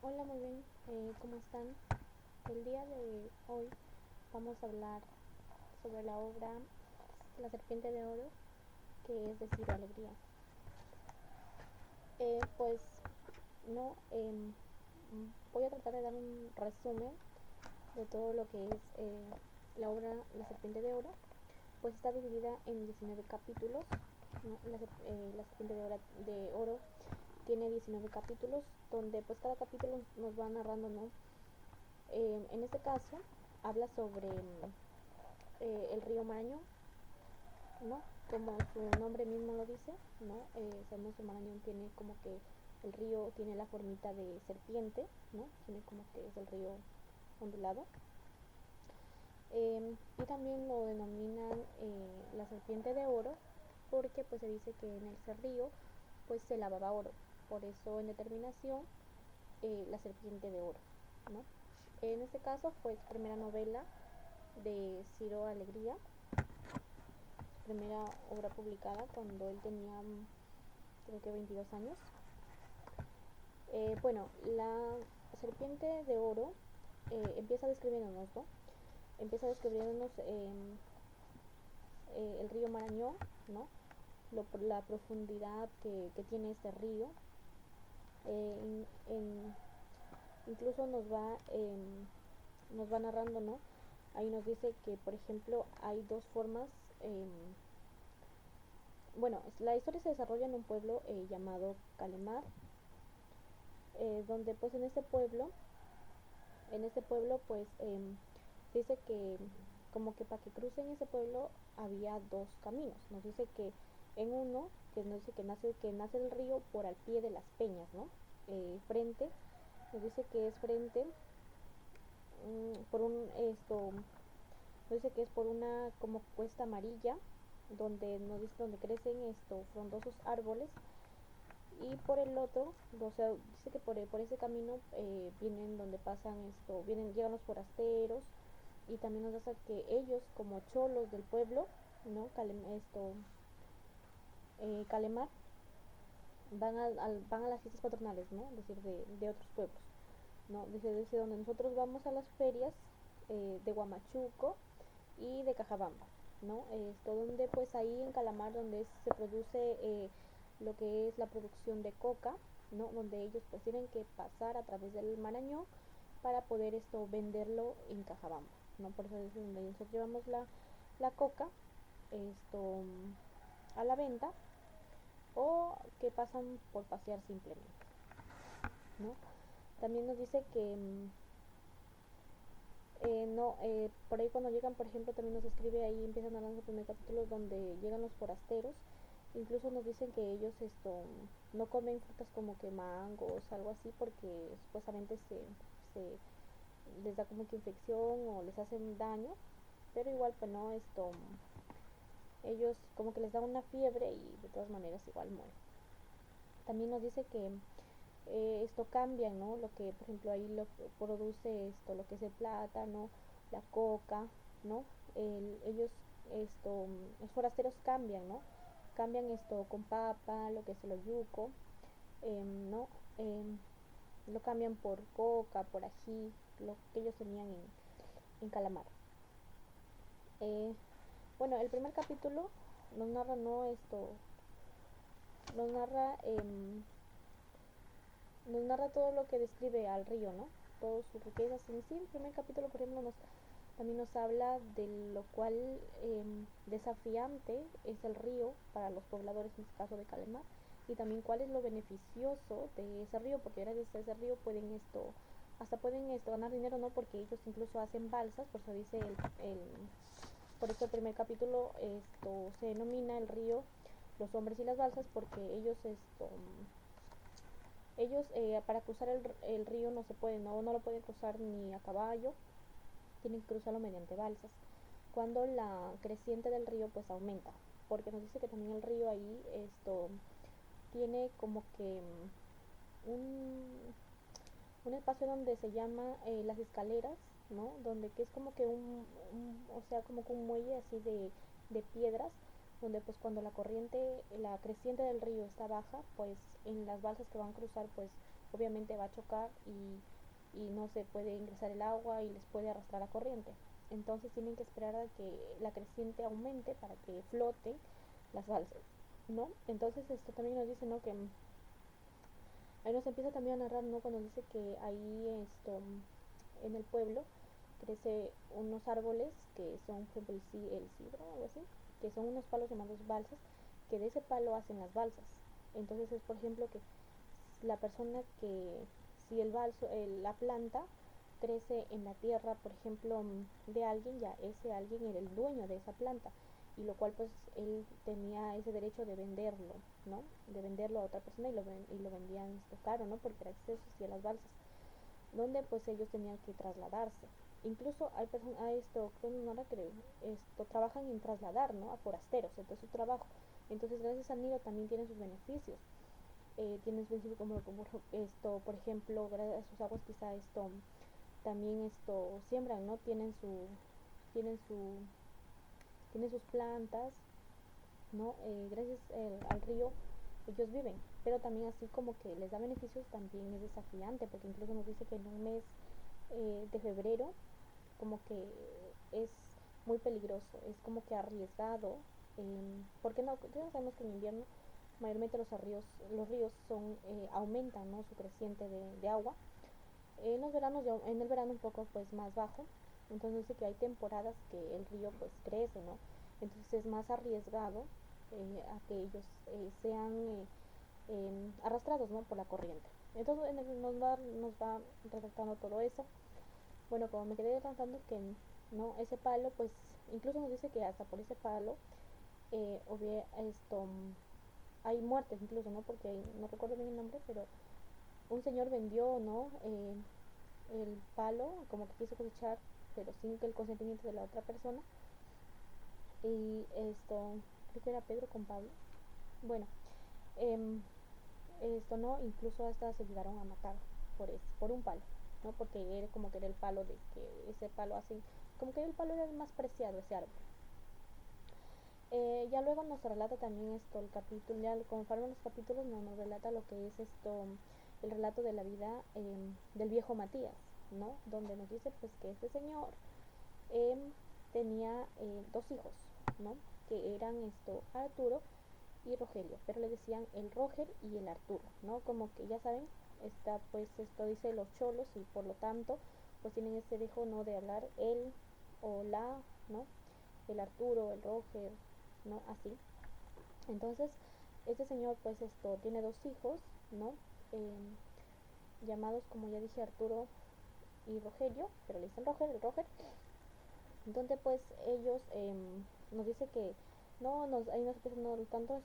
Hola, muy bien. ¿Cómo están? El día de hoy vamos a hablar sobre la obra La Serpiente de Oro, que es de Ciro Alegría. Pues no, voy a tratar de dar un resumen de todo lo que es la obra La Serpiente de Oro. Pues está dividida en 19 capítulos, ¿no? La Serpiente de Oro tiene 19 capítulos, donde pues cada capítulo nos va narrando, ¿no? En este caso habla sobre el río Marañón, ¿no? Como su nombre mismo lo dice, ¿no? Sabemos que Marañón tiene como que el río tiene la formita de serpiente, ¿no? Tiene como que es el río ondulado. Y también lo denominan la serpiente de oro porque pues se dice que en ese río pues se lavaba oro. Por eso en determinación la serpiente de oro, ¿no? En este caso fue su primera novela de Ciro Alegría, primera obra publicada cuando él tenía creo que 22 años. Bueno, la serpiente de oro empieza describiéndonos, ¿no? Empieza describiéndonos el río Marañón, ¿no? La profundidad que tiene este río. Incluso nos va narrando, ¿no? Ahí nos dice que, por ejemplo, hay dos formas. Bueno, la historia se desarrolla en un pueblo llamado Calemar, donde pues en este pueblo pues dice que como que para que crucen ese pueblo había dos caminos. Nos dice que en uno, que nos dice que nace el río por al pie de las peñas, ¿no? Frente, nos dice que es frente por un nos dice que es por una como cuesta amarilla donde nos dice donde crecen frondosos árboles, y por el otro, o sea, dice que por ese camino vienen donde pasan llegan los forasteros, y también nos dice que ellos como cholos del pueblo, ¿no? Calemar, van a las fiestas patronales, ¿no? Es decir, de otros pueblos, ¿no? Desde donde nosotros vamos a las ferias de Huamachuco y de Cajabamba, ¿no? Donde pues ahí en Calamar donde se produce lo que es la producción de coca, ¿no? Donde ellos pues tienen que pasar a través del Marañón para poder venderlo en Cajabamba, ¿no? Por eso es donde nosotros llevamos la coca esto a la venta, o que pasan por pasear simplemente, ¿no? También nos dice que no, por ahí cuando llegan, por ejemplo, también nos escribe ahí, empiezan a hablar en el primer capítulo donde llegan los forasteros. Incluso nos dicen que ellos no comen frutas como que mangos, algo así, porque supuestamente se les da como que infección o les hacen daño, pero igual pues no, ellos como que les da una fiebre y de todas maneras igual mueren. También nos dice que esto cambia, ¿no? Lo que, por ejemplo, ahí lo produce lo que es el plátano, la coca, ¿no? Ellos, los forasteros cambian, ¿no? Cambian con papa, lo que es el oyuco, ¿no? Lo cambian por coca, por ají, lo que ellos tenían en Calamar. Eh, bueno, el primer capítulo nos narra, ¿no? Nos narra nos narra todo lo que describe al río, ¿no? Todas sus riquezas en sí. El primer capítulo, por ejemplo, también nos habla de lo cual desafiante es el río para los pobladores, en este caso de Calemar, y también cuál es lo beneficioso de ese río, porque gracias a ese río hasta pueden ganar dinero, ¿no? Porque ellos incluso hacen balsas, por eso dice por eso el primer capítulo se denomina el río Los Hombres y las Balsas, porque ellos para cruzar el río no se pueden, no lo pueden cruzar ni a caballo, tienen que cruzarlo mediante balsas. Cuando la creciente del río pues aumenta, porque nos dice que también el río ahí tiene como que un espacio donde se llama las escaleras, ¿no? Donde que es como que o sea, como que un muelle así de piedras, donde pues cuando la creciente del río está baja, pues en las balsas que van a cruzar pues obviamente va a chocar y no se puede ingresar el agua y les puede arrastrar la corriente. Entonces tienen que esperar a que la creciente aumente para que floten las balsas, ¿no? Entonces esto también nos dice, ¿no? Que ahí nos empieza también a narrar, ¿no? Cuando dice que ahí en el pueblo crece unos árboles que son, por ejemplo, el cidro o algo así, que son unos palos llamados balsas, que de ese palo hacen las balsas. Entonces es, por ejemplo, que la persona que, si la planta crece en la tierra, por ejemplo, de alguien, ya ese alguien era el dueño de esa planta, y lo cual pues él tenía ese derecho de venderlo, ¿no? De venderlo a otra persona y lo vendían caro, ¿no? Porque era acceso hacia las balsas, donde pues ellos tenían que trasladarse. Incluso hay personas, creo no la creo, trabajan en trasladar, ¿no? A forasteros, entonces su trabajo. Entonces gracias al nido también tienen sus beneficios. Tienen sus beneficios como por ejemplo, gracias a sus aguas quizá también siembran, ¿no? Tienen su, tienen sus plantas, ¿no? Gracias al río ellos viven, pero también así como que les da beneficios también es desafiante, porque incluso nos dice que en un mes de febrero como que es muy peligroso, es como que arriesgado, porque no, ya sabemos que en invierno mayormente los ríos aumentan, ¿no? Su creciente de agua. En el verano un poco pues más bajo, entonces dice que hay temporadas que el río pues crece, ¿no? Entonces es más arriesgado a que ellos sean arrastrados, ¿no? Por la corriente. Entonces nos va redactando todo eso. Bueno, como me quedé tratando que no, ese palo, pues incluso nos dice que hasta por ese palo hubiera hay muertes incluso, ¿no? Porque no recuerdo bien el nombre, pero un señor vendió, ¿no? El palo, como que quiso cosechar, pero sin que el consentimiento de la otra persona. Y creo que era Pedro con Pablo. Bueno, eh, no, incluso hasta se llegaron a matar por un palo, ¿no? Porque era como que era el palo de que ese palo así, como que el palo era el más preciado, ese árbol. Ya luego nos relata también el capítulo, ya conforme los capítulos nos relata lo que es el relato de la vida del viejo Matías, ¿no? Donde nos dice pues que este señor eh, tenía dos hijos, ¿no? Que eran Arturo y Rogelio, pero le decían el Roger y el Arturo, ¿no? Como que ya saben, está pues esto dice los cholos y por lo tanto pues tienen ese dejo, ¿no? De hablar él o la, ¿no? El Arturo, el Roger, ¿no? Así. Entonces, este señor pues tiene dos hijos, ¿no? Llamados como ya dije Arturo y Rogelio, pero le dicen Roger, el Roger. Donde pues ellos nos dice que no nos ahí no tanto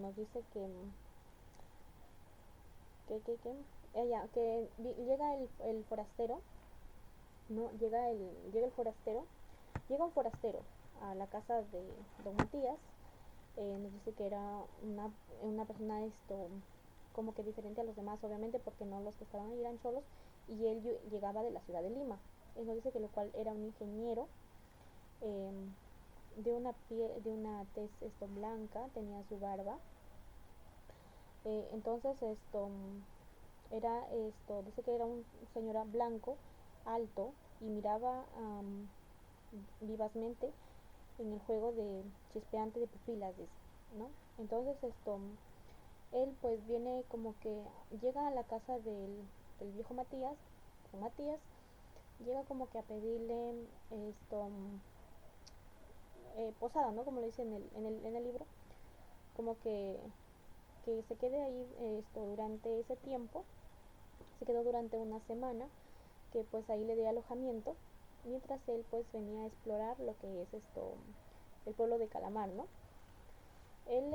nos dice que llega el forastero, no llega un forastero a la casa de don Matías. Nos dice que era una persona como que diferente a los demás, obviamente porque no los que estaban ahí eran cholos, y él llegaba de la ciudad de Lima. Él nos dice que lo cual era un ingeniero eh, de una tez blanca, tenía su barba. Entonces dice que era un señor blanco, alto, y miraba vivazmente en el juego de chispeante de pupilas, dice, ¿no? Entonces él pues viene como que llega a la casa del viejo Matías, con Matías, llega como que a pedirle posada, ¿no? Como le dice en el libro, como que se quede ahí durante ese tiempo, se quedó durante una semana, que pues ahí le dé alojamiento, mientras él pues venía a explorar lo que es el pueblo de Calamar, ¿no? Él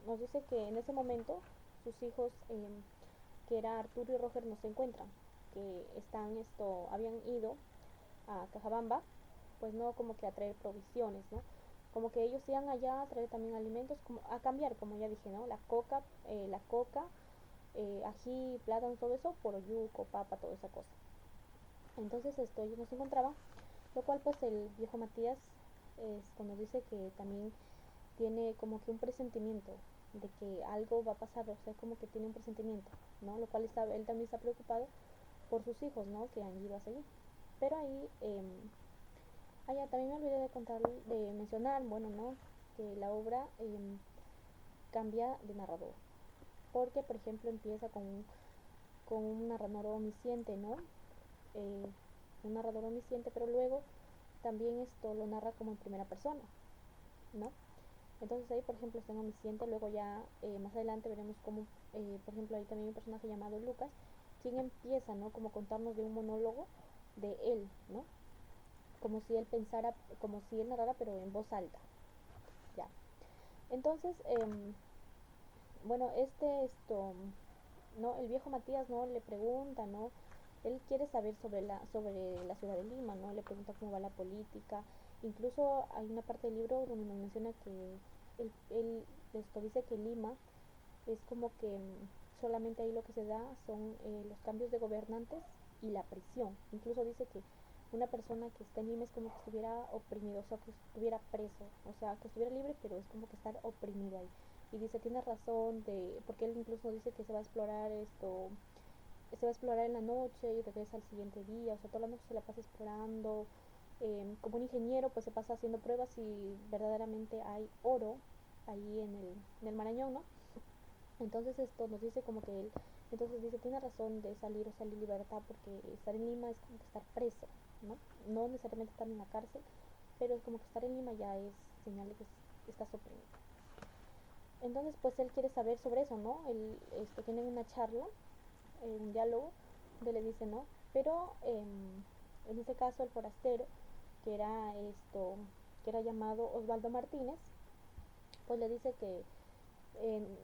nos dice que en ese momento sus hijos, que era Arturo y Roger, no se encuentran, que habían ido a Cajabamba, pues no como que a traer provisiones, ¿no? Como que ellos iban allá a traer también alimentos, como a cambiar, como ya dije, ¿no? La coca, ají, plátano, todo eso, por yuco, papa, toda esa cosa. Entonces ellos no se encontraban, lo cual pues el viejo Matías nos dice que también tiene como que un presentimiento, que algo va a pasar, o sea, como que tiene un presentimiento, ¿no? Lo cual él también está preocupado por sus hijos, ¿no? Que han ido a seguir. Pero ahí, también me olvidé de contar, de mencionar, bueno, ¿no? Que la obra cambia de narrador. Porque, por ejemplo, empieza con un narrador omnisciente, ¿no? Eh, un narrador omnisciente, pero luego también esto lo narra como en primera persona, ¿no? Entonces ahí, por ejemplo, está en omnisciente, luego ya más adelante veremos cómo, por ejemplo, hay también un personaje llamado Lucas, quien empieza, ¿no? Como contarnos de un monólogo de él, ¿no? Como si él pensara, como si él narrara, pero en voz alta, ya. Entonces, bueno, ¿no? El viejo Matías, ¿no? Le pregunta, ¿no? Él quiere saber sobre la ciudad de Lima, ¿no? Le pregunta cómo va la política. Incluso hay una parte del libro donde nos menciona que él esto dice que Lima es como que solamente ahí lo que se da son los cambios de gobernantes y la prisión. Incluso dice que una persona que está en Lima es como que estuviera oprimido, o sea, que estuviera preso, o sea, que estuviera libre, pero es como que estar oprimido ahí. Y dice, tiene razón, porque él incluso dice que se va a explorar se va a explorar en la noche y regresa al siguiente día, o sea, toda la noche se la pasa explorando. Como un ingeniero, pues se pasa haciendo pruebas si verdaderamente hay oro ahí en el Marañón, ¿no? Entonces esto nos dice como que él, entonces dice, tiene razón de salir o salir libertad, porque estar en Lima es como que estar preso, ¿no? No necesariamente estar en la cárcel, pero es como que estar en Lima ya es señal de que estás oprimido. Entonces pues él quiere saber sobre eso, ¿no? Tienen una charla, un diálogo, donde le dice, ¿no? Pero en ese caso el forastero, que era que era llamado Osvaldo Martínez, pues le dice que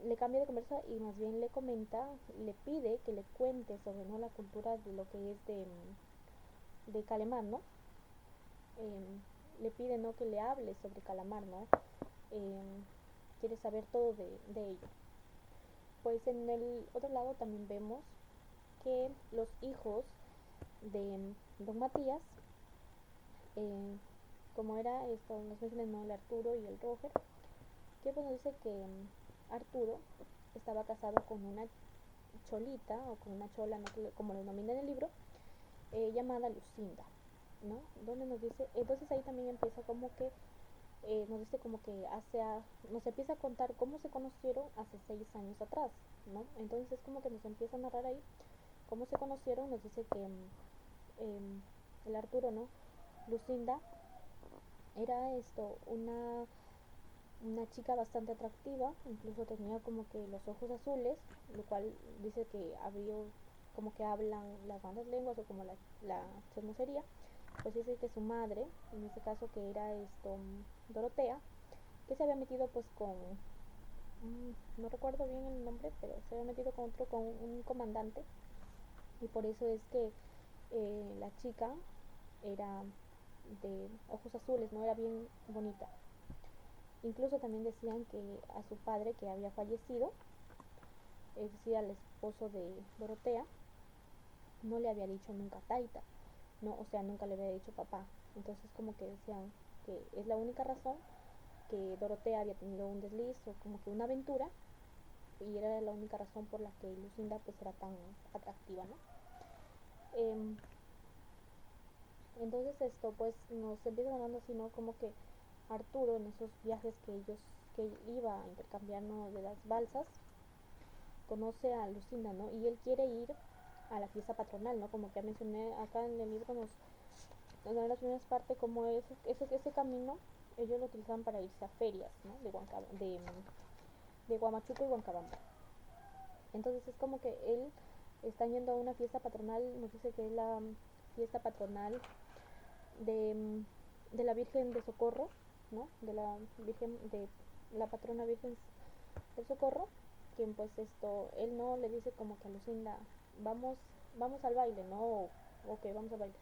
le cambia de conversa y más bien le comenta, le pide que le cuente sobre, ¿no? La cultura de lo que es de Calamar, ¿no? Le pide, ¿no? Que le hable sobre Calamar, ¿no? Eh, quiere saber todo de ello. Pues en el otro lado también vemos que los hijos de Don Matías, eh, como era esto, nos mencionan, ¿no? El Arturo y el Roger, que bueno, dice que Arturo estaba casado con una cholita o con una chola, ¿no? Como lo denomina en el libro, llamada Lucinda, ¿no? Donde nos dice, entonces ahí también empieza como que nos dice como que nos empieza a contar cómo se conocieron hace 6 años atrás, ¿no? Entonces es como que nos empieza a narrar ahí cómo se conocieron, nos dice que el Arturo, ¿no? Lucinda era una chica bastante atractiva, incluso tenía como que los ojos azules, lo cual dice que abrió como que hablan las bandas lenguas o como la chismosería, pues dice que su madre, en este caso que era Dorotea, que se había metido pues no recuerdo bien el nombre, pero se había metido con un comandante, y por eso es que la chica era de ojos azules, no era bien bonita. Incluso también decían que a su padre, que había fallecido, es decir, al esposo de Dorotea, no le había dicho nunca Taita, no, o sea, nunca le había dicho papá. Entonces como que decían que es la única razón que Dorotea había tenido un desliz o como que una aventura, y era la única razón por la que Lucinda pues era tan atractiva, ¿no? Eh, entonces esto pues nos empieza hablando así, ¿no? Como que Arturo en esos viajes que él iba a intercambiarnos de las balsas, conoce a Lucinda, ¿no? Y él quiere ir a la fiesta patronal, ¿no? Como que mencioné acá en el libro, en las primeras partes, como ese camino, ellos lo utilizaban para irse a ferias, ¿no? De Huamachuco y Huancabamba. Entonces es como que él está yendo a una fiesta patronal, nos dice que es la fiesta patronal de, de la Virgen de Socorro, ¿no? De la patrona Virgen del Socorro, quien pues él no le dice como que a Lucinda, vamos, vamos al baile, ¿no? Ok, vamos al baile.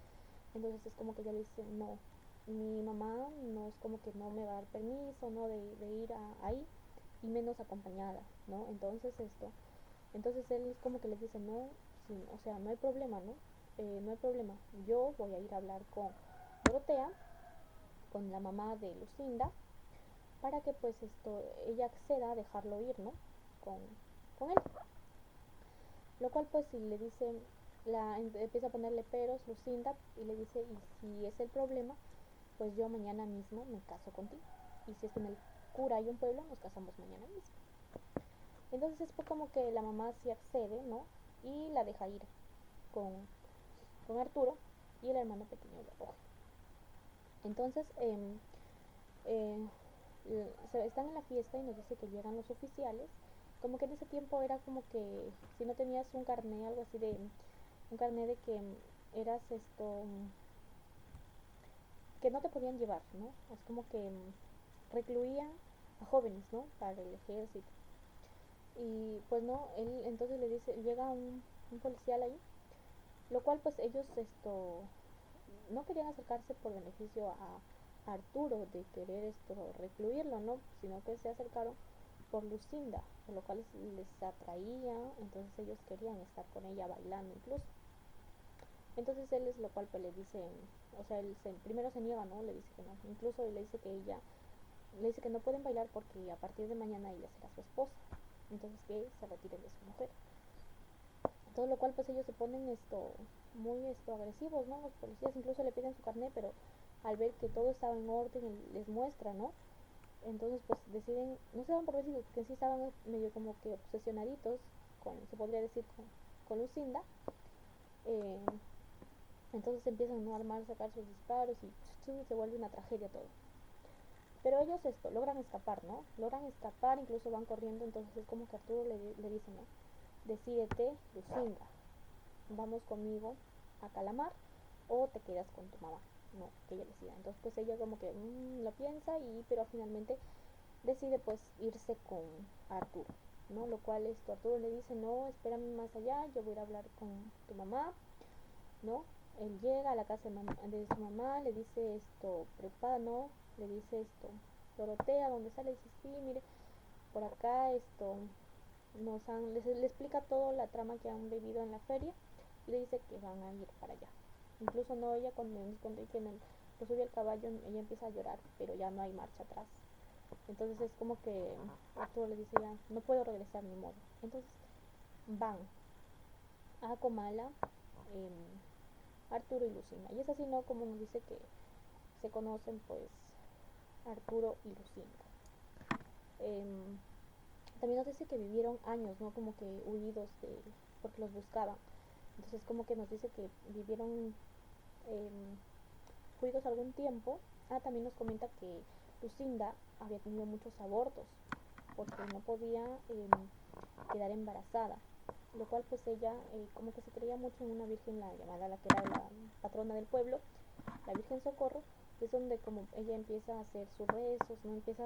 Entonces es como que ella le dice, no, mi mamá no es como que no me va a dar permiso, ¿no? De ir ahí, y menos acompañada, ¿no? Entonces él es como que les dice, no, sí, o sea, no hay problema, ¿no? No hay problema, yo voy a ir a hablar con Dorotea, con la mamá de Lucinda, para que pues ella acceda a dejarlo ir, ¿no? Con, con él. Lo cual pues si le dice, empieza a ponerle peros Lucinda y le dice, y si es el problema, pues yo mañana mismo me caso contigo. Y si es que en el cura hay un pueblo, nos casamos mañana mismo. Entonces es como que la mamá sí accede, ¿no? Y la deja ir con, con Arturo y el hermano pequeño lo coge. Entonces eh, están en la fiesta y nos dice que llegan los oficiales. Como que en ese tiempo era como que si no tenías un carné, algo así de un carné de que eras que no te podían llevar, ¿no? Es como que recluían a jóvenes, ¿no? Para el ejército. Y pues no, él entonces le dice, llega un policial ahí, lo cual pues ellos no querían acercarse por beneficio a Arturo de querer recluirlo, ¿no? Sino que se acercaron por Lucinda, por lo cual les atraía, entonces ellos querían estar con ella bailando incluso. Entonces él es lo cual pues le dice, o sea, primero se niega, ¿no? Le dice que no, incluso le dice que ella, le dice que no pueden bailar porque a partir de mañana ella será su esposa, entonces que se retiren de su mujer. Todo lo cual pues ellos se ponen muy agresivos, ¿no? Los policías incluso le piden su carnet, pero al ver que todo estaba en orden les muestra, ¿no? Entonces pues deciden, no se van por vencidos, porque sí estaban medio como que obsesionaditos se podría decir con Lucinda. eh, entonces empiezan, ¿no?, a armar, sacar sus disparos y se vuelve una tragedia todo. Pero ellos logran escapar, ¿no? Logran escapar, incluso van corriendo, entonces es como que Arturo le dice, ¿no? Decídete, Lucinda, vamos conmigo a Calamar o te quedas con tu mamá, no, que ella decida. Entonces pues ella como que lo piensa, pero finalmente decide pues irse con Arturo, ¿no? Lo cual Arturo le dice, no, espérame más allá, yo voy a ir a hablar con tu mamá, ¿no? Él llega a la casa de su mamá, le dice preocupada, ¿no? Le dice Dorotea, ¿dónde sale? Dice, sí, mire, por acá le explica todo la trama que han vivido en la feria y le dice que van a ir para allá. Incluso no, ella cuando lo sube al caballo, ella empieza a llorar, pero ya no hay marcha atrás. Entonces es como que Arturo le dice, ya no puedo regresar ni modo. Entonces van a Comala, Arturo y Lucinda. Y es así, ¿no?, como nos dice que se conocen pues Arturo y Lucinda. También nos dice que vivieron años, ¿no?, como que huidos porque los buscaban. Entonces como que nos dice que vivieron huidos algún tiempo. También nos comenta que Lucinda había tenido muchos abortos porque no podía quedar embarazada, lo cual pues ella como que se creía mucho en una virgen, la llamada, la que era la patrona del pueblo, la Virgen Socorro. Es donde como ella empieza a hacer sus rezos, no empieza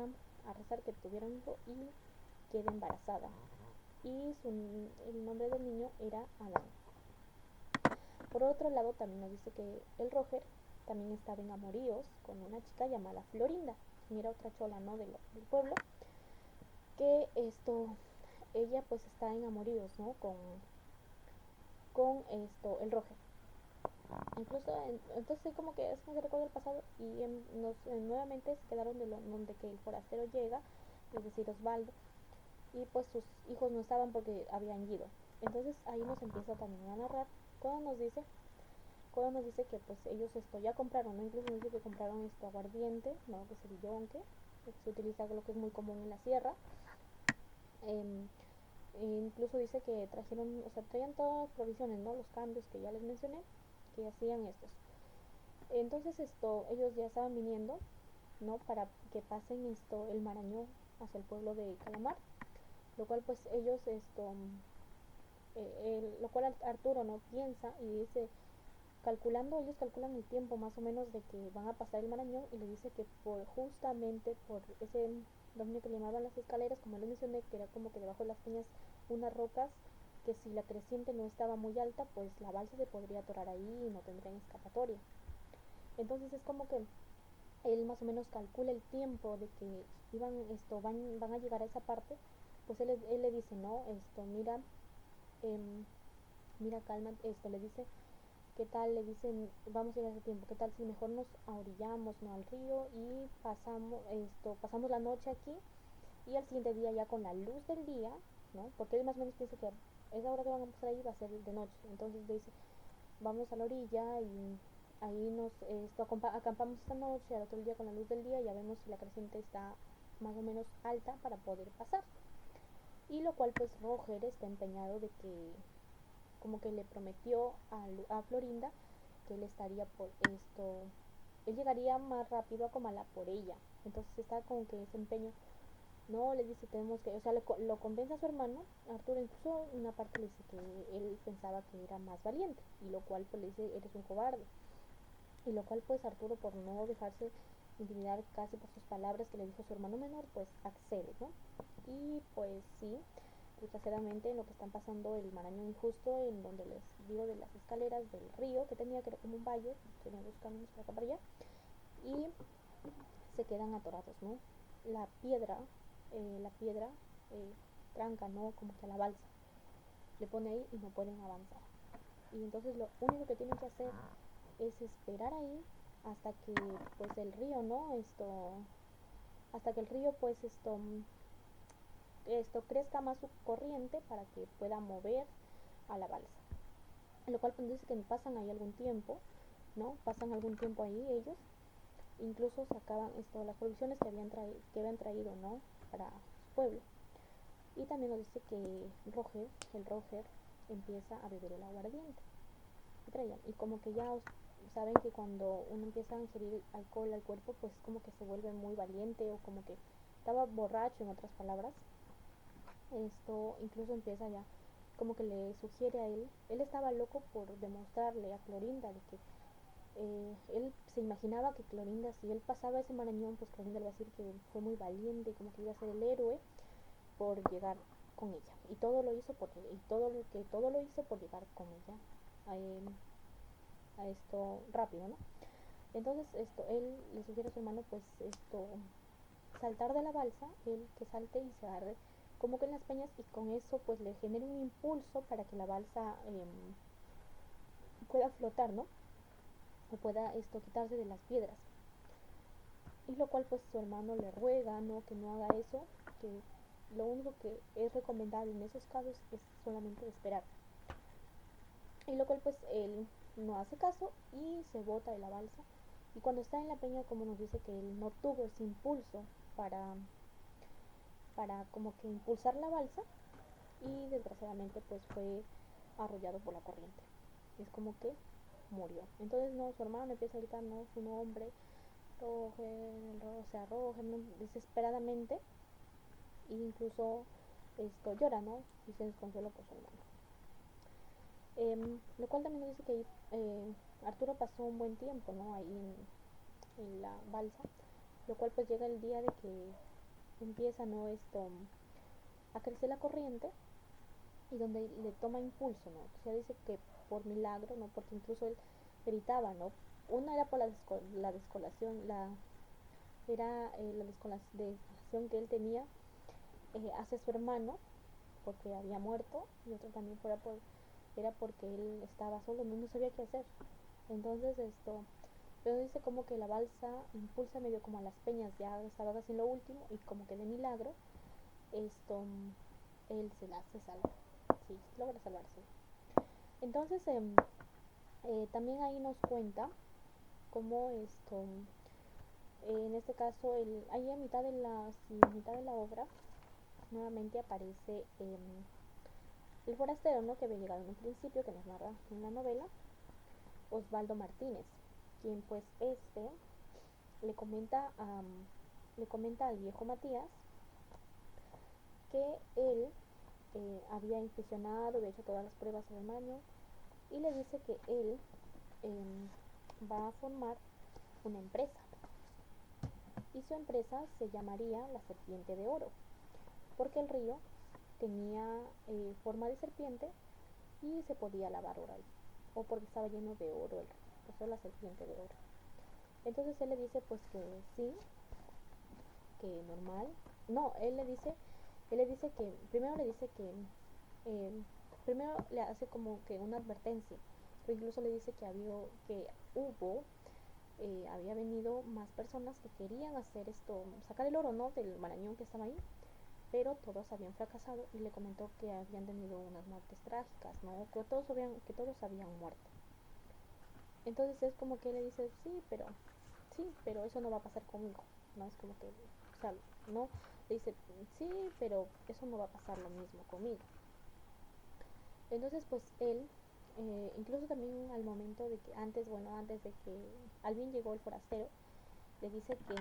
a rezar que tuviera un hijo y queda embarazada, y el nombre del niño era Adán. Por otro lado también nos dice que el Roger también estaba en amoríos con una chica llamada Florinda, y era otra chola, ¿no?, del pueblo, que ella pues está en amoríos, ¿no?, con el Roger. Incluso entonces como que es que recuerda el pasado y nuevamente se quedaron donde que el forastero llega, es decir, Osvaldo, y pues sus hijos no estaban porque habían ido. Entonces ahí nos empieza también a narrar cuando nos dice que pues ellos ya compraron, ¿no? Incluso nos dice que compraron aguardiente, ¿no?, que es el yonque, que se utiliza, lo que es muy común en la sierra. Incluso dice que trajeron, o sea, traían todas las provisiones, ¿no?, los cambios que ya les mencioné, que hacían estos. Entonces ellos ya estaban viniendo, ¿no?, para que pasen el Marañón hacia el pueblo de Calamar, lo cual pues ellos lo cual Arturo no piensa y dice, ellos calculan el tiempo más o menos de que van a pasar el Marañón, y le dice que justamente por ese dominio que le llamaban las escaleras, como les mencioné, que era como que debajo de las peñas unas rocas, que si la creciente no estaba muy alta, pues la balsa se podría atorar ahí y no tendrían escapatoria. Entonces es como que él más o menos calcula el tiempo de que van a llegar a esa parte. Pues él le dice, no, mira, calma, le dice ¿qué tal? Le dicen, vamos a ir a ese tiempo, ¿qué tal si mejor nos ahorillamos, ¿no? Al río y pasamos la noche aquí y al siguiente día ya con la luz del día, ¿no? Porque él más o menos piensa que esa hora que van a pasar ahí va a ser de noche. Entonces dice, vamos a la orilla y ahí acampamos esta noche, al otro día con la luz del día ya vemos si la creciente está más o menos alta para poder pasar. Y lo cual pues Roger está empeñado de que como que le prometió a Florinda que él estaría por él llegaría más rápido a Comala por ella. Entonces está como que ese empeño, no, le dice tenemos que, o sea, lo convence a su hermano, Arturo, incluso una parte le dice que él pensaba que era más valiente, y lo cual pues le dice, eres un cobarde. Y lo cual pues Arturo, por no dejarse intimidar casi por sus palabras que le dijo su hermano menor, pues accede, ¿no? Y pues sí, desgraciadamente en lo que están pasando el marañón injusto, en donde les digo de las escaleras del río que tenía, que era como un valle, tenía dos caminos para acá para allá, y se quedan atorados, ¿no? La piedra tranca, ¿no? Como que a la balsa, le pone ahí y no pueden avanzar. Y entonces lo único que tienen que hacer es esperar ahí hasta que pues el río, ¿no? Hasta que el río pues esto crezca más su corriente para que pueda mover a la balsa. Lo cual pues dice que pasan ahí algún tiempo, ¿no? Pasan algún tiempo ahí ellos, incluso sacaban las provisiones que habían traído, ¿no? Para su pueblo. Y también nos dice que el Roger, empieza a beber el aguardiente que traían. Y como que ya saben que cuando uno empieza a ingerir alcohol al cuerpo, pues como que se vuelve muy valiente, o como que estaba borracho, en otras palabras. Incluso empieza ya, como que le sugiere a él estaba loco por demostrarle a Clorinda de que él se imaginaba que Clorinda, si él pasaba ese marañón, pues Clorinda le iba a decir que fue muy valiente, como que iba a ser el héroe por llegar con ella. Y todo lo hizo todo lo hizo por llegar con ella a esto rápido, ¿no? Entonces él le sugiere a su hermano pues saltar de la balsa, él que salte y se agarre como que en las peñas, y con eso pues le genere un impulso para que la balsa pueda flotar, ¿no? O pueda quitarse de las piedras. Y lo cual pues su hermano le ruega, ¿no? Que no haga eso, que lo único que es recomendable en esos casos es solamente esperar. Y lo cual pues él no hace caso y se bota de la balsa. Y cuando está en la peña, como nos dice que él no tuvo ese impulso para como que impulsar la balsa, y desgraciadamente pues fue arrollado por la corriente. Es como que murió. Entonces no, su hermano empieza a gritar, no, su nombre, Roger, o sea, Roger, ¿no? Desesperadamente, e incluso llora, ¿no? Y se desconsuela por su hermano. Lo cual también nos dice que Arturo pasó un buen tiempo, ¿no? Ahí en la balsa, lo cual pues llega el día de que empieza, ¿no? A crecer la corriente, y donde le toma impulso, ¿no? O sea, dice que por milagro, ¿no? Porque incluso él gritaba, ¿no? Una era por la descolación, la descolación que él tenía hacia su hermano, porque había muerto, y otro también era porque él estaba solo, no sabía qué hacer. Entonces pero dice como que la balsa impulsa medio como a las peñas, ya estaba casi en lo último, y como que de milagro él se salva, sí, logra salvarse. Entonces también ahí nos cuenta cómo en este caso ahí mitad de la obra nuevamente aparece el forastero, ¿no? Que había llegado en un principio, que nos narra en la novela, Osvaldo Martínez, quien pues le comenta le comenta al viejo Matías que él había inspeccionado, había hecho todas las pruebas en el mano, y le dice que él va a formar una empresa, y su empresa se llamaría la Serpiente de Oro, porque el río tenía forma de serpiente y se podía lavar oro ahí, o porque estaba lleno de oro el río, por eso la Serpiente de Oro. Entonces él le dice pues que sí, que normal. No, él le dice primero le hace como que una advertencia, o incluso le dice que había venido más personas que querían hacer esto, sacar el oro, ¿no? Del marañón que estaba ahí, pero todos habían fracasado y le comentó que habían tenido unas muertes trágicas, ¿no? Que todos habían muerto. Entonces es como que le dice, sí, pero eso no va a pasar conmigo, ¿no? Es como que, o sea, no, le dice, sí, pero eso no va a pasar lo mismo conmigo. Entonces pues él, incluso también al momento de que, antes de que al fin llegó el forastero, le dice que,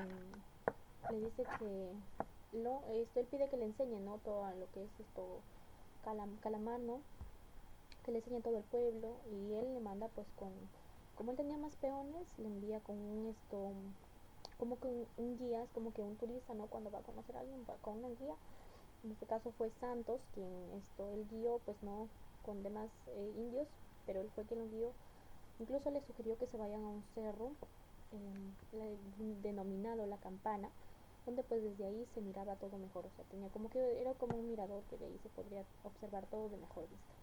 él pide que le enseñe, ¿no? Todo lo que es esto, Calamar, ¿no? Que le enseñe todo el pueblo y él le manda pues como él tenía más peones, le envía con como que un guía, es como que un turista, ¿no? Cuando va a conocer a alguien, va con una guía. En este caso fue Santos quien él guió, pues no con demás indios, pero él fue quien lo guió. Incluso le sugirió que se vayan a un cerro denominado La Campana, donde pues desde ahí se miraba todo mejor, o sea, tenía como que era como un mirador que de ahí se podría observar todo de mejor vista.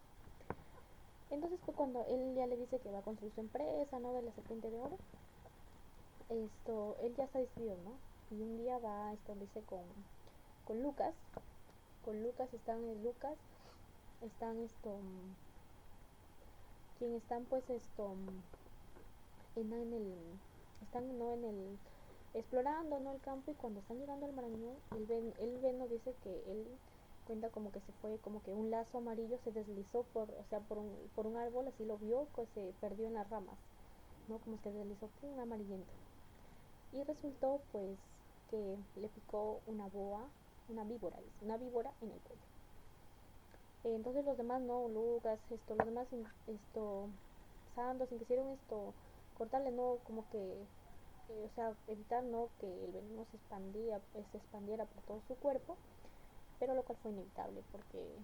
Entonces fue cuando él ya le dice que va a construir su empresa, ¿no? De la serpiente de oro. Él ya está decidido, ¿no? Y un día va, dice, con Lucas. Con Lucas están quien están pues en el, están no en el, explorando, ¿no? El campo, y cuando están llegando al Marañón, no dice que él cuenta como que se fue, como que un lazo amarillo se deslizó por un árbol, así lo vio, pues se perdió en las ramas, ¿no? Como se deslizó por un amarillento. Y resultó pues que le picó una víbora en el cuello. Entonces los demás, no, Lucas, los demás, Santos, quisieron cortarle, no, como que, o sea, evitar, no, que el veneno se expandiera por todo su cuerpo, pero lo cual fue inevitable porque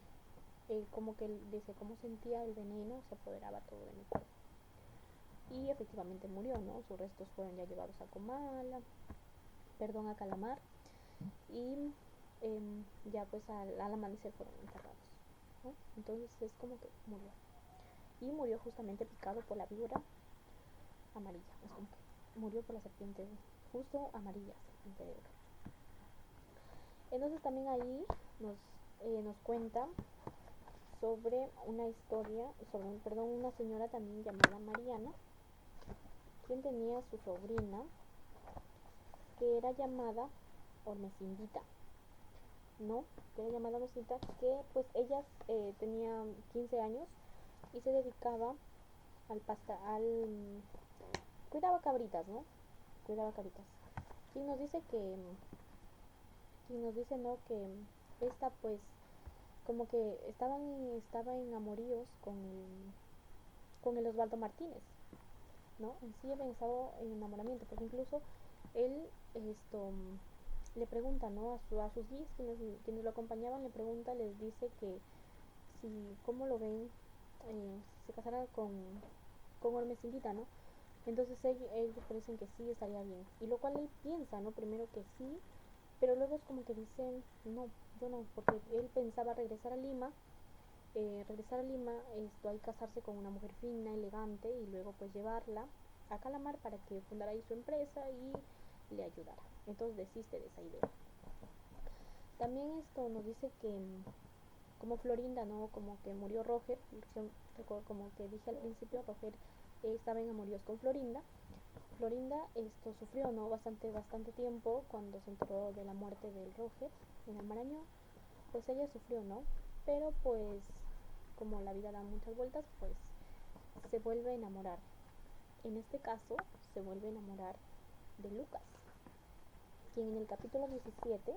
como que dice, cómo sentía el veneno, se apoderaba todo de mi cuerpo. Y efectivamente murió, ¿no? Sus restos fueron ya llevados a Calamar, y ya pues al amanecer fueron enterrados, ¿no? Entonces es como que murió. Y murió justamente picado por la víbora amarilla, es como que murió por la serpiente, justo amarilla, serpiente de oro. Entonces también ahí nos cuenta sobre una señora también llamada Mariana, quien tenía su sobrina que era llamada Ormesindita, ¿no? Que pues ella tenía 15 años y se dedicaba cuidaba cabritas, ¿no? Cuidaba cabritas. Y nos dice ¿no? Que esta pues como que estaba en amoríos con el Osvaldo Martínez, ¿no? En sí había estado en enamoramiento, porque incluso él le pregunta, ¿no? A sus guías, quienes lo acompañaban, les dice que cómo lo ven, si se casara con Ormesindita, ¿no? Entonces ellos parecen que sí estaría bien, y lo cual él piensa, ¿no? Primero que sí, pero luego es como que dicen, no, yo no, porque él pensaba regresar a Lima, y casarse con una mujer fina, elegante, y luego pues llevarla a Calamar para que fundara ahí su empresa y le ayudara. Entonces desiste de esa idea. También nos dice que como Florinda, ¿no? Como que murió Roger, como que dije al principio, Roger estaba en amoríos con Florinda. Florinda sufrió, ¿no? bastante tiempo cuando se enteró de la muerte del Roger en el Marañón. Pues ella sufrió, ¿no? Pero pues como la vida da muchas vueltas, pues se vuelve a enamorar. En este caso se vuelve a enamorar de Lucas, quien en el capítulo 17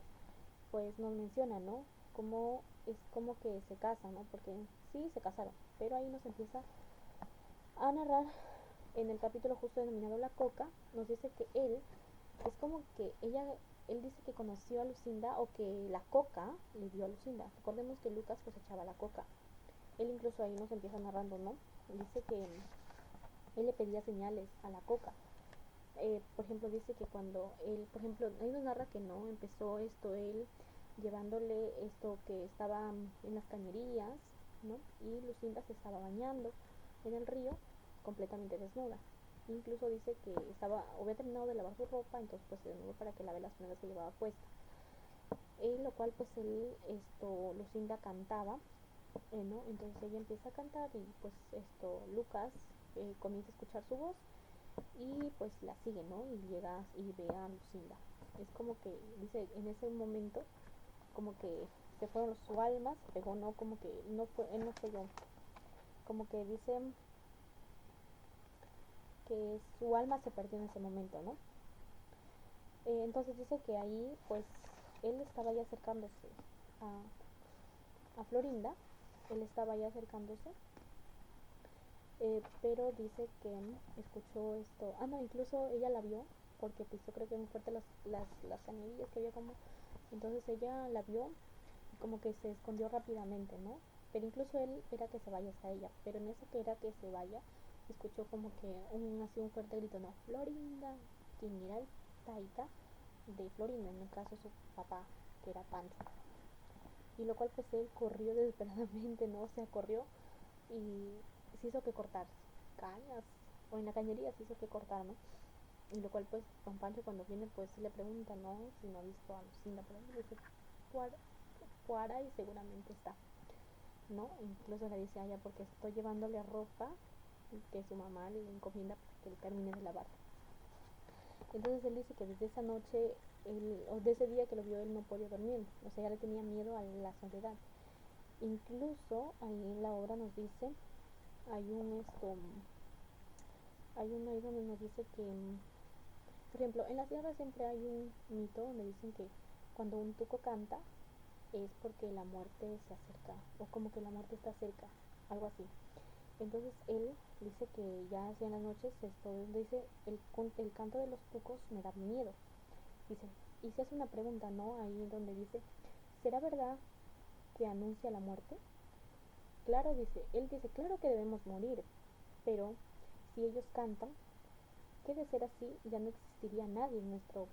pues nos menciona, ¿no? Cómo es como que se casan, ¿no? Porque sí se casaron, pero ahí nos empieza a narrar en el capítulo justo denominado La Coca. Nos dice que es como que él dice que conoció a Lucinda, o que la coca le dio a Lucinda. Recordemos que Lucas cosechaba la coca. Él incluso ahí nos empieza narrando, ¿no? Dice que él le pedía señales a la coca. Por ejemplo, dice que cuando él, por ejemplo, ahí nos narra que no empezó él llevándole que estaba en las cañerías, ¿no? Y Lucinda se estaba bañando en el río, completamente desnuda. Incluso dice que había terminado de lavar su ropa, entonces pues se desnudó para que lave las prendas que llevaba puestas. Lo cual pues Lucinda cantaba, ¿no? Entonces ella empieza a cantar y pues Lucas comienza a escuchar su voz y pues la sigue, ¿no? Y llega y ve a Lucinda. Es como que dice en ese momento como que se fueron su alma, se pegó, no, como que no fue, él no fue yo, como que dice que su alma se perdió en ese momento, ¿no? Entonces dice que ahí pues él estaba ya acercándose a Florinda, él estaba ya acercándose, pero dice que escuchó esto, no, incluso ella la vio, porque pisó creo que muy fuerte las cañerillas que había como, entonces ella la vio y como que se escondió rápidamente, ¿no? Pero incluso él era que se vaya hasta ella, pero en eso que era que se vaya, escuchó como que así un fuerte grito, no, Florinda, quien era el taita de Florinda, en el caso su papá, que era Pancho. Y lo cual pues él corrió desesperadamente, ¿no? O sea, corrió y se hizo que cortar cañas, o en la cañería se hizo que cortar, ¿no? Y lo cual pues don Pancho cuando viene pues le pregunta, ¿no? Si no ha visto a Lucinda, pero él dice, Puara y seguramente está, ¿no? Incluso le dice a ella porque estoy llevándole ropa que su mamá le encomienda para que él termine de lavar. Entonces él dice que desde esa noche, o de ese día que lo vio, él no podía dormir, o sea, ya le tenía miedo a la soledad. Incluso ahí en la obra nos dice, hay uno ahí donde nos dice que, por ejemplo, en la sierra siempre hay un mito donde dicen que cuando un tuco canta es porque la muerte se acerca, o como que la muerte está cerca, algo así. Entonces él dice que ya hacia las noches dice el canto de los tucos me da miedo, dice, y se hace una pregunta, ¿no? Ahí donde dice, ¿será verdad que anuncia la muerte? Claro, él dice, claro que debemos morir, pero si ellos cantan, que de ser así ya no existiría nadie en nuestro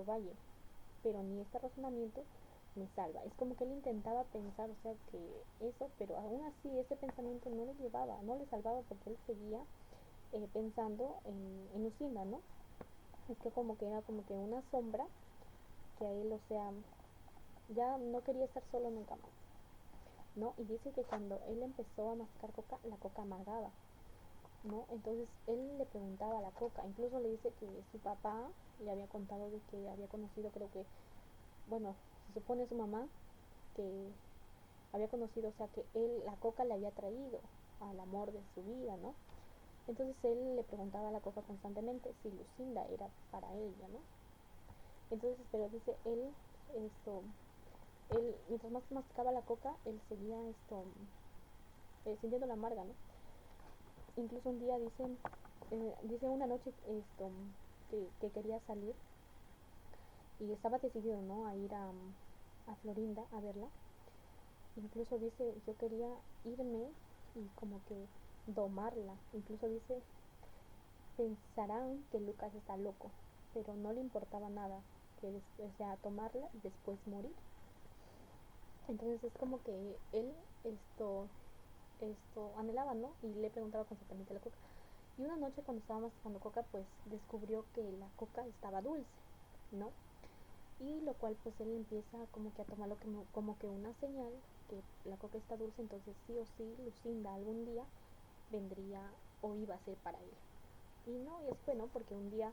valle, pero ni este razonamiento me salva. Es como que él intentaba pensar, o sea, que eso, pero aún así ese pensamiento no le llevaba, no le salvaba porque él seguía pensando en Lucinda, ¿no? Es que como que era como que una sombra que a él, o sea, ya no quería estar solo nunca más, ¿no? Y dice que cuando él empezó a mascar coca, la coca amargaba, ¿no? Entonces él le preguntaba a la coca, incluso le dice que su papá le había contado de que había conocido, creo que, bueno, se supone su mamá, que había conocido, o sea, que la coca le había traído al amor de su vida, ¿no? Entonces él le preguntaba a la coca constantemente si Lucinda era para ella, ¿no? Entonces, pero dice él mientras más masticaba la coca, él seguía sintiendo la amarga, ¿no? Incluso un día dice una noche que quería salir y estaba decidido, ¿no? A ir a Florinda a verla. Incluso dice, yo quería irme y como que domarla. Incluso dice, pensarán que Lucas está loco, pero no le importaba nada, o sea, tomarla y después morir. Entonces es como que él anhelaba, ¿no? Y le preguntaba constantemente a la coca. Y una noche cuando estaba masticando coca, pues descubrió que la coca estaba dulce, ¿no? Y lo cual pues él empieza como que a tomarlo como que una señal que la coca está dulce, entonces sí o sí Lucinda algún día vendría o iba a ser para él. Y no, y es bueno porque un día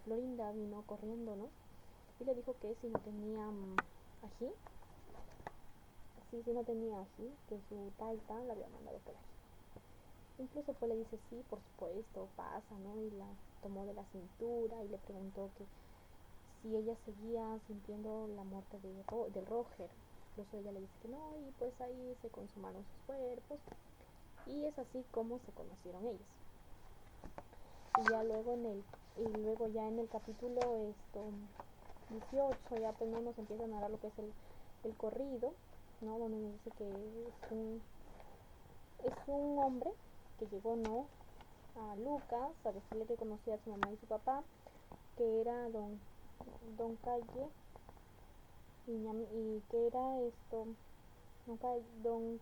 Florinda vino corriendo, ¿no? Y le dijo que si no tenía ají, si no tenía ají, que su taita la había mandado por ahí. Incluso pues le dice, sí, por supuesto, pasa, ¿no? Y la tomó de la cintura y le preguntó que si ella seguía sintiendo la muerte del Roger. Incluso ella le dice que no, y pues ahí se consumaron sus cuerpos. Y es así como se conocieron ellos. Y ya luego ya en el capítulo 18 ya pues no nos empiezan a dar lo que es el corrido, ¿no? Donde nos dice que es un hombre que llegó, ¿no? A Lucas a decirle que conocía a su mamá y su papá, que era don Calle y que era don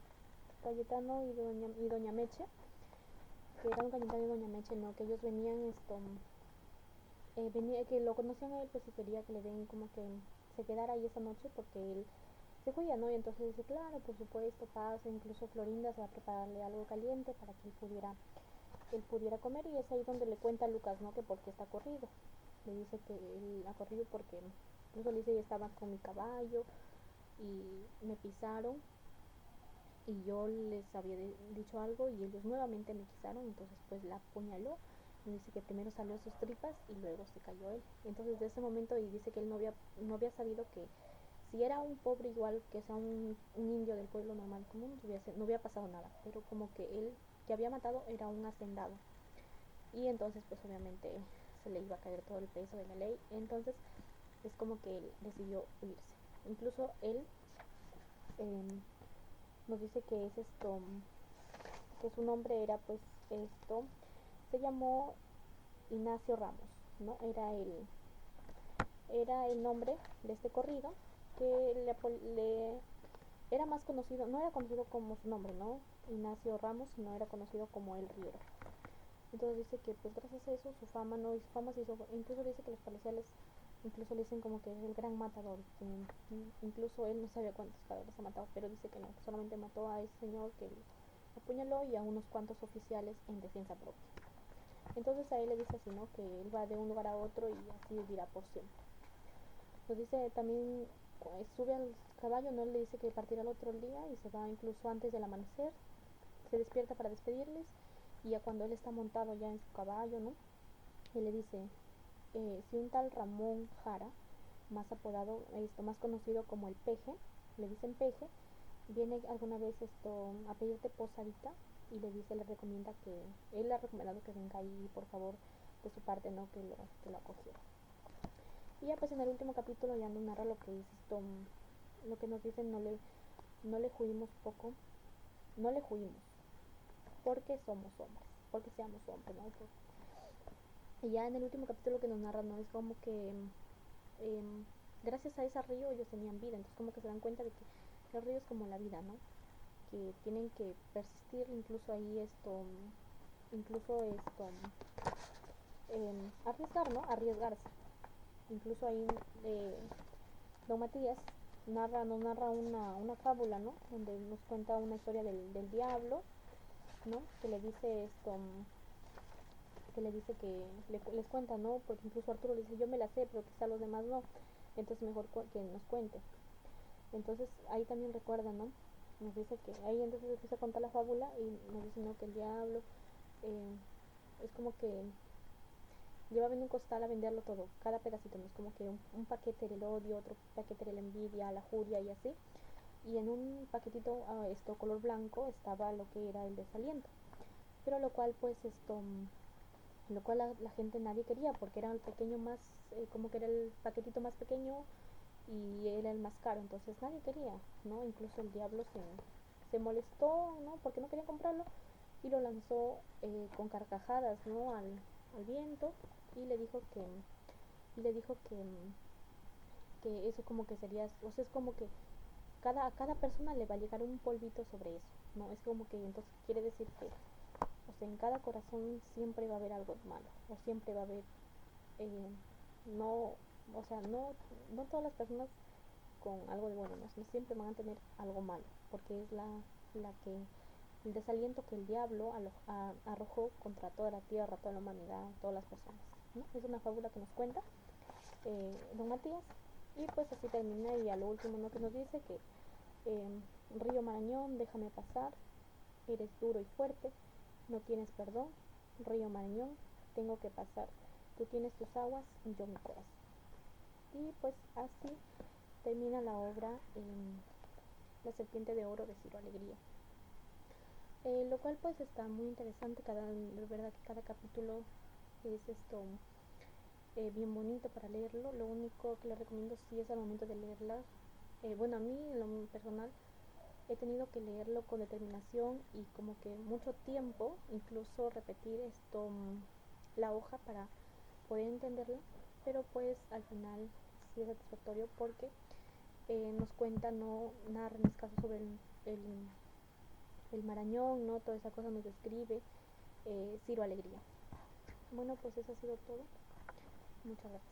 Cayetano y doña Meche, que era un cañitario de Doña Meche, ¿no? Que ellos venían venía, que lo conocían a él, pues, y quería que le den como que se quedara ahí esa noche porque él se fue, ¿no? Y entonces dice, claro, por supuesto, pasa, incluso Florinda se va a prepararle algo caliente para que él pudiera comer, y es ahí donde le cuenta a Lucas, ¿no? Que porque está corrido. Le dice que él ha corrido porque incluso le dice, yo estaba con mi caballo y me pisaron y yo les había dicho algo y ellos nuevamente me pisaron, entonces pues la apuñaló. Y dice que primero salió sus tripas y luego se cayó él. Entonces de ese momento, y dice que él no había sabido que si era un pobre igual que sea un indio del pueblo normal común, no hubiera pasado nada, pero como que él que había matado era un hacendado, y entonces pues obviamente se le iba a caer todo el peso de la ley. Entonces es como que él decidió huirse. Incluso él eh, nos dice que es que su nombre era pues esto, se llamó Ignacio Ramos, ¿no? Era el nombre de este corrido, que era más conocido, no era conocido como su nombre, ¿no? Ignacio Ramos, sino era conocido como El Riero. Entonces dice que pues gracias a eso su fama, ¿no? Y su fama se hizo, incluso dice que los policiales incluso le dicen como que es el gran matador, que incluso él no sabía cuántos cadáveres ha matado, pero dice que no, que solamente mató a ese señor que apuñaló y a unos cuantos oficiales en defensa propia. Entonces a él le dice así, ¿no? Que él va de un lugar a otro y así vivirá por siempre. Nos dice también, sube al caballo, ¿no? Le dice que partirá el otro día y se va incluso antes del amanecer. Se despierta para despedirles, y ya cuando él está montado ya en su caballo, ¿no? Y le dice, si un tal Ramón Jara, más apodado, más conocido como el Peje, le dicen Peje, viene alguna vez a pedirte posadita, y le recomienda él le ha recomendado que venga ahí, por favor, de su parte, ¿no? Que lo acogiera. Y ya pues en el último capítulo ya nos narra lo que es lo que nos dicen, no le juimos poco, no le juimos, porque somos hombres, porque seamos hombres, ¿no? Y ya en el último capítulo que nos narra, ¿no? Es como que gracias a ese río ellos tenían vida, entonces como que se dan cuenta de que el río es como la vida, ¿no? Que tienen que persistir, incluso arriesgar, ¿no? Arriesgarse. Incluso ahí Don Matías nos narra una fábula, ¿no? Donde nos cuenta una historia del diablo, ¿no? Les cuenta, ¿no? Porque incluso Arturo le dice, yo me la sé, pero quizá los demás no, entonces mejor que nos cuente. Entonces ahí también recuerda, ¿no? Nos dice que ahí entonces empieza a contar la fábula y nos dice, ¿no? Que el diablo eh, es como que lleva en un costal a venderlo todo, cada pedacito, ¿no? Es como que un paquete era el odio, otro paquete era la envidia, la furia y así. Y en un paquetito color blanco estaba lo que era el desaliento, pero lo cual la gente nadie quería, porque era el pequeño más, como que era el paquetito más pequeño y era el más caro, entonces nadie quería, ¿no? Incluso el diablo se molestó, ¿no? Porque no quería comprarlo, y lo lanzó con carcajadas, ¿no? Al viento, y le dijo que eso como que sería, o sea, es como que a cada persona le va a llegar un polvito sobre eso, ¿no? Es como que entonces quiere decir que, o sea, en cada corazón siempre va a haber algo malo, o siempre va a haber, eh, no, o sea, no todas las personas con algo de bueno, ¿no? Siempre van a tener algo malo, porque es el desaliento que el diablo arrojó contra toda la tierra, toda la humanidad, todas las personas, ¿no? Es una fábula que nos cuenta Don Matías, y pues así termina, y a lo último, ¿no? Que nos dice que Río Marañón, déjame pasar, eres duro y fuerte, no tienes perdón, Río Marañón, tengo que pasar, tú tienes tus aguas y yo mi corazón. Y pues así termina la obra La Serpiente de Oro de Ciro Alegría. Lo cual pues está muy interesante, de verdad que cada capítulo es bien bonito para leerlo. Lo único que les recomiendo si es al momento de leerla, bueno, a mí en lo personal he tenido que leerlo con determinación y como que mucho tiempo, incluso repetir la hoja para poder entenderla, pero pues al final sí es satisfactorio porque nos cuenta, no narra en este caso sobre el Marañón, ¿no? Toda esa cosa nos describe, Ciro Alegría. Bueno, pues eso ha sido todo. Muchas gracias.